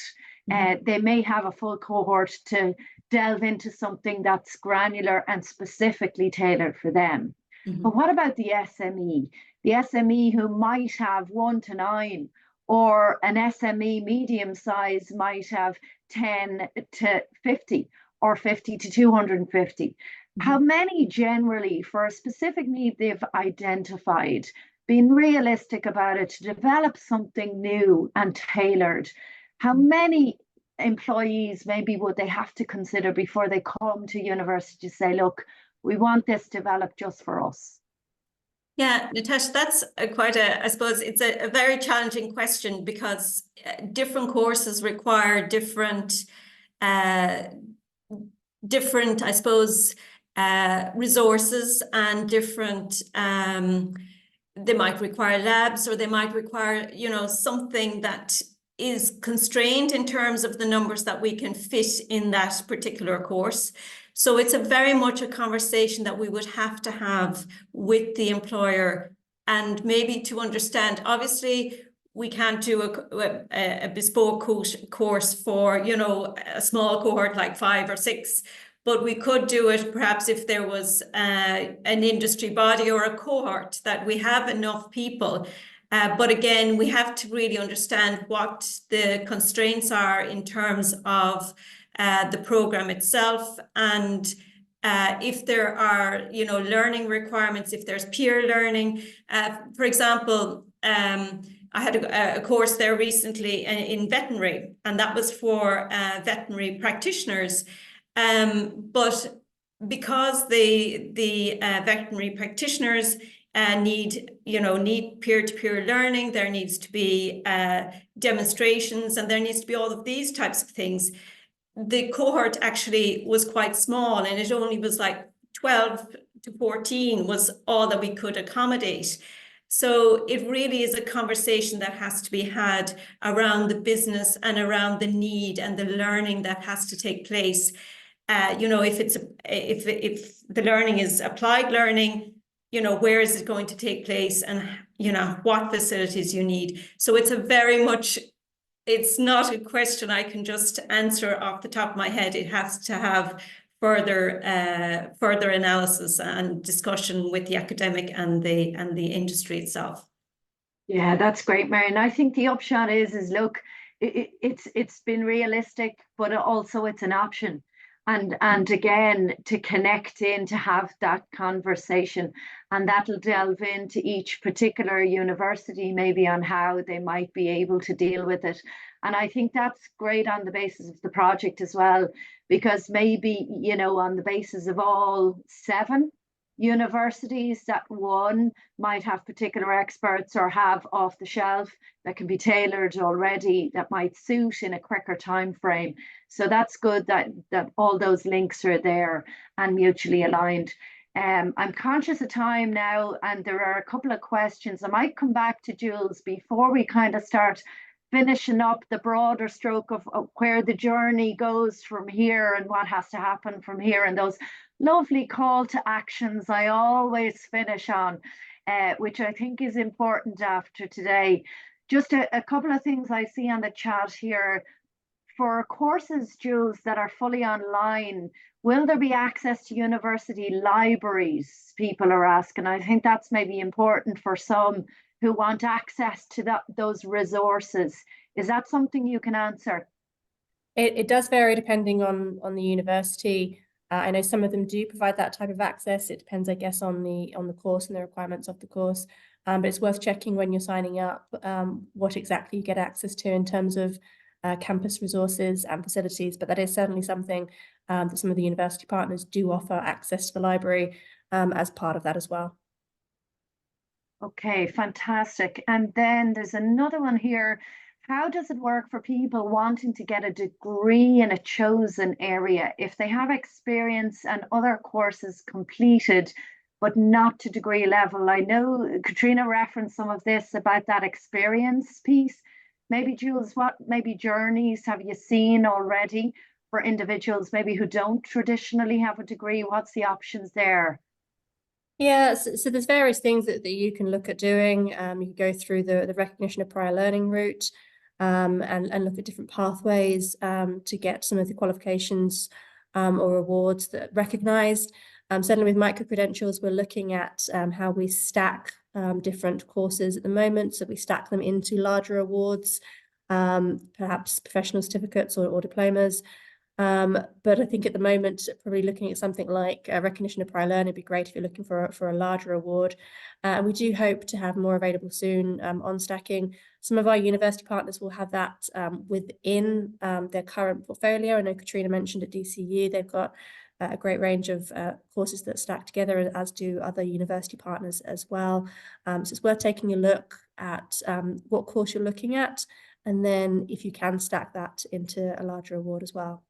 They may have a full cohort to delve into something that's granular and specifically tailored for them. But what about the SME? The SME who might have 1 to 9, or an SME medium size might have 10 to 50 or 50 to 250. How many generally, for a specific need they've identified, being realistic about it, to develop something new and tailored, how many employees maybe would they have to consider before they come to university to say, look, we want this developed just for us? Yeah, Natasha, that's I suppose it's a very challenging question, because different courses require different, I suppose, resources, and different, they might require labs, or they might require, something that is constrained in terms of the numbers that we can fit in that particular course. So it's very much a conversation that we would have to have with the employer, and maybe to understand, obviously, we can't do a bespoke course for, a small cohort like 5 or 6, but we could do it perhaps if there was an industry body or a cohort that we have enough people But again, we have to really understand what the constraints are in terms of the program itself, and if there are, you know, learning requirements, if there's peer learning. For example, I had a course there recently in veterinary, and that was for veterinary practitioners. But because the veterinary practitioners need peer-to-peer learning, there needs to be demonstrations, and there needs to be all of these types of things. The cohort actually was quite small, and it only was like 12 to 14 was all that we could accommodate. So it really is a conversation that has to be had around the business and around the need and the learning that has to take place. You know, if the learning is applied learning, you know, where is it going to take place, and, you know, what facilities you need. So it's it's not a question I can just answer off the top of my head. It has to have further analysis and discussion with the academic and the industry itself. Yeah, that's great, Marion. I think the upshot is look, it's been realistic, but also it's an option. And again, to connect in, to have that conversation, and that'll delve into each particular university, maybe on how they might be able to deal with it. And I think that's great on the basis of the project as well, because maybe, you know, on the basis of all 7 universities, that one might have particular experts or have off the shelf that can be tailored already, that might suit in a quicker time frame. So that's good that all those links are there and mutually aligned. I'm conscious of time now, and there are a couple of questions. I might come back to Jules before we kind of start finishing up the broader stroke of where the journey goes from here and what has to happen from here, and those lovely call to actions I always finish on, which I think is important after today. Just a couple of things I see on the chat here. For courses, Jules, that are fully online, will there be access to university libraries? People are asking. I think that's maybe important for some who want access to those resources. Is that something you can answer? It does vary depending on the university. I know some of them do provide that type of access. It depends, I guess, on the course and the requirements of the course. But it's worth checking when you're signing up what exactly you get access to in terms of campus resources and facilities. But that is certainly something that some of the university partners do offer access to the library as part of that as well. Okay, fantastic. And then there's another one here. How does it work for people wanting to get a degree in a chosen area if they have experience and other courses completed, but not to degree level? I know Katrina referenced some of this about that experience piece. Maybe Jules, what maybe journeys have you seen already for individuals maybe who don't traditionally have a degree? What's the options there? Yeah, so there's various things that you can look at doing. You can go through the recognition of prior learning route and look at different pathways to get some of the qualifications or awards that are recognised. Certainly with micro-credentials, we're looking at how we stack different courses at the moment. So we stack them into larger awards, perhaps professional certificates or diplomas. But I think at the moment, probably looking at something like recognition of prior learning would be great if you're looking for a larger award. And we do hope to have more available soon on stacking. Some of our university partners will have that within their current portfolio. I know Katrina mentioned at DCU, they've got a great range of courses that stack together, as do other university partners as well. So it's worth taking a look at what course you're looking at, and then if you can stack that into a larger award as well.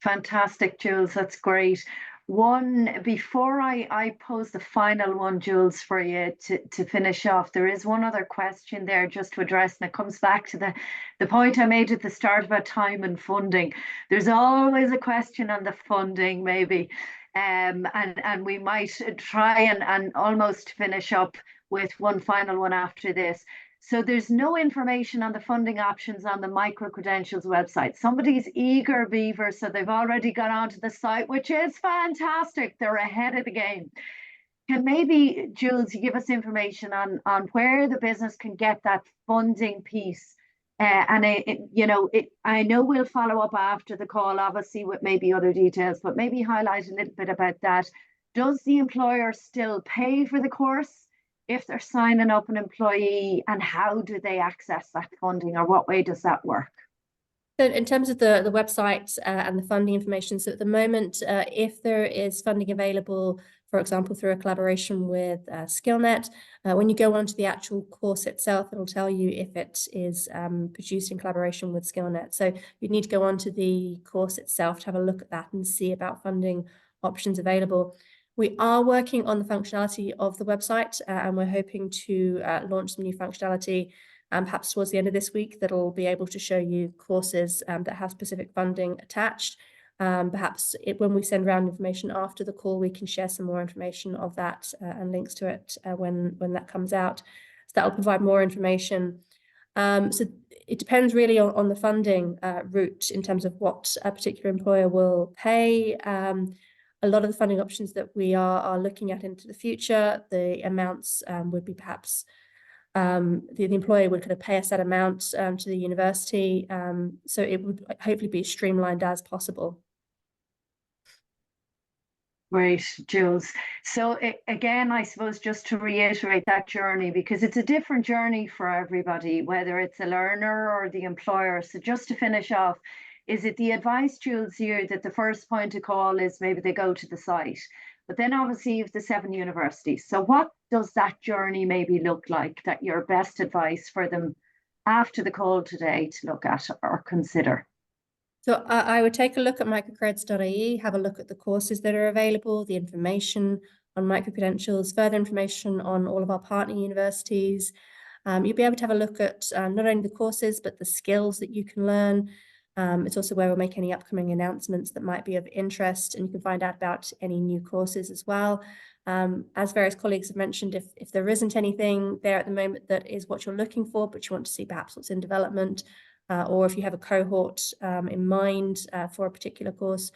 Fantastic, Jules. That's great. One, before I pose the final one, Jules, for you to finish off, there is one other question there just to address, and it comes back to the point I made at the start about time and funding. There's always a question on the funding, maybe, and we might try and almost finish up with one final one after this. So there's no information on the funding options on the MicroCredentials website. Somebody's eager beaver, so they've already gone onto the site, which is fantastic. They're ahead of the game. can maybe, Jules, you give us information on where the business can get that funding piece? I know we'll follow up after the call, obviously, with maybe other details, but maybe highlight a little bit about that. Does the employer still pay for the course if they're signing up an employee, and how do they access that funding, or what way does that work? So in terms of the website and the funding information, so at the moment, if there is funding available, for example, through a collaboration with SkillNet, when you go onto the actual course itself, it'll tell you if it is produced in collaboration with SkillNet. So you need to go onto the course itself to have a look at that and see about funding options available. We are working on the functionality of the website, and we're hoping to launch some new functionality perhaps towards the end of this week, that'll be able to show you courses that have specific funding attached. Perhaps when we send around information after the call, we can share some more information of that and links to it when that comes out. So that will provide more information. So it depends really on the funding route in terms of what a particular employer will pay. A lot of the funding options that we are looking at into the future, the amounts would be perhaps the employer would kind of pay a set amount to the university. So it would hopefully be as streamlined as possible. Great, Jules. So again, I suppose just to reiterate that journey, because it's a different journey for everybody, whether it's a learner or the employer. So just to finish off, is it the advice, Jules, here that the first point of call is maybe they go to the site, but then obviously you have the 7 universities. So what does that journey maybe look like, that your best advice for them after the call today to look at or consider? So I would take a look at microcreds.ie, have a look at the courses that are available, the information on microcredentials, further information on all of our partner universities. You'll be able to have a look at not only the courses, but the skills that you can learn. It's also where we'll make any upcoming announcements that might be of interest, and you can find out about any new courses as well. As various colleagues have mentioned, if there isn't anything there at the moment that is what you're looking for, but you want to see perhaps what's in development, or if you have a cohort in mind for a particular course,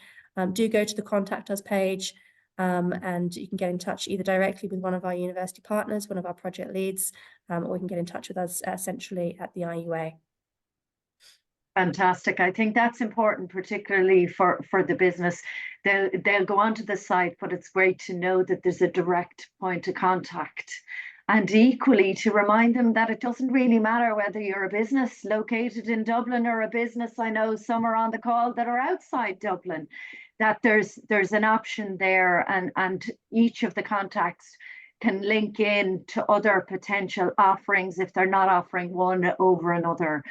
do go to the Contact Us page, and you can get in touch either directly with one of our university partners, one of our project leads, or you can get in touch with us centrally at the IUA. Fantastic. I think that's important, particularly for the business. They'll go onto the site, but it's great to know that there's a direct point of contact. And equally to remind them that it doesn't really matter whether you're a business located in Dublin or a business, I know some are on the call that are outside Dublin, that there's an option there, and each of the contacts can link in to other potential offerings if they're not offering one over another.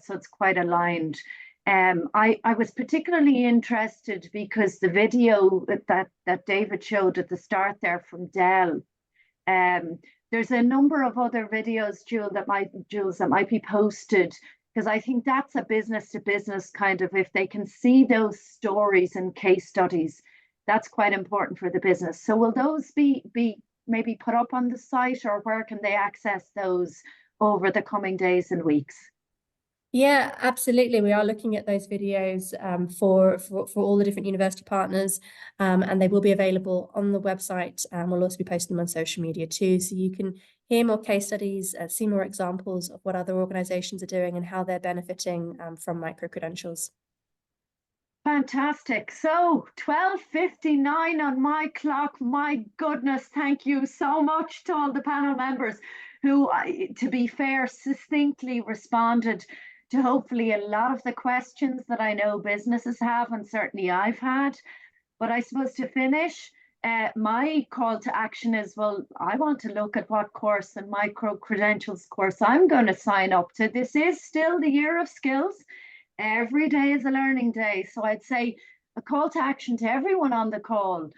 So it's quite aligned. I was particularly interested because the video that David showed at the start there from Dell, there's a number of other videos, Jules, that might be posted, because I think that's a business to business kind of, if they can see those stories and case studies, that's quite important for the business. So will those be maybe put up on the site, or where can they access those over the coming days and weeks? Yeah, absolutely. We are looking at those videos for all the different university partners, and they will be available on the website, and we'll also be posting them on social media too, so you can hear more case studies, see more examples of what other organizations are doing and how they're benefiting from microcredentials. Fantastic. So 12:59 on my clock. My goodness, thank you so much to all the panel members who, to be fair, succinctly responded to hopefully a lot of the questions that I know businesses have, and certainly I've had. But I suppose to finish, my call to action is, well, I want to look at what course and micro-credentials course I'm going to sign up to. This is still the year of skills. Every day is a learning day. So I'd say a call to action to everyone on the call.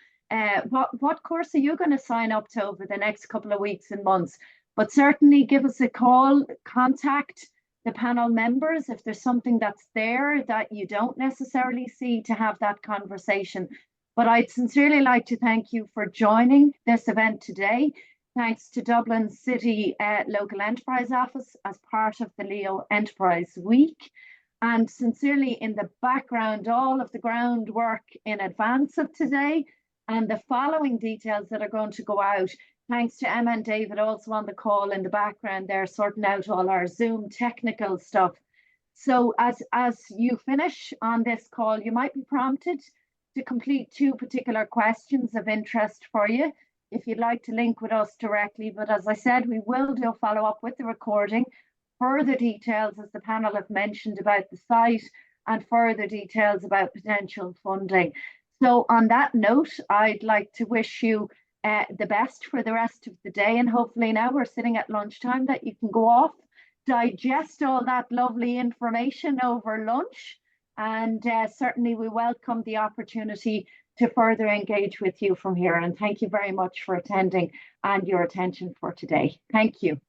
What course are you going to sign up to over the next couple of weeks and months? But certainly give us a call, contact the panel members if there's something that's there that you don't necessarily see, to have that conversation. But I'd sincerely like to thank you for joining this event today. Thanks to Dublin City Local Enterprise Office as part of the Leo Enterprise Week. And sincerely, in the background, all of the groundwork in advance of today, And the following details that are going to go out, thanks to Emma and David also on the call in the background, they're sorting out all our Zoom technical stuff. So as you finish on this call, you might be prompted to complete 2 particular questions of interest for you if you'd like to link with us directly. But as I said, we will do a follow-up with the recording, further details as the panel have mentioned about the site and further details about potential funding. So on that note, I'd like to wish you the best for the rest of the day, and hopefully now we're sitting at lunchtime that you can go off, digest all that lovely information over lunch, and certainly we welcome the opportunity to further engage with you from here. And thank you very much for attending and your attention for today. Thank you.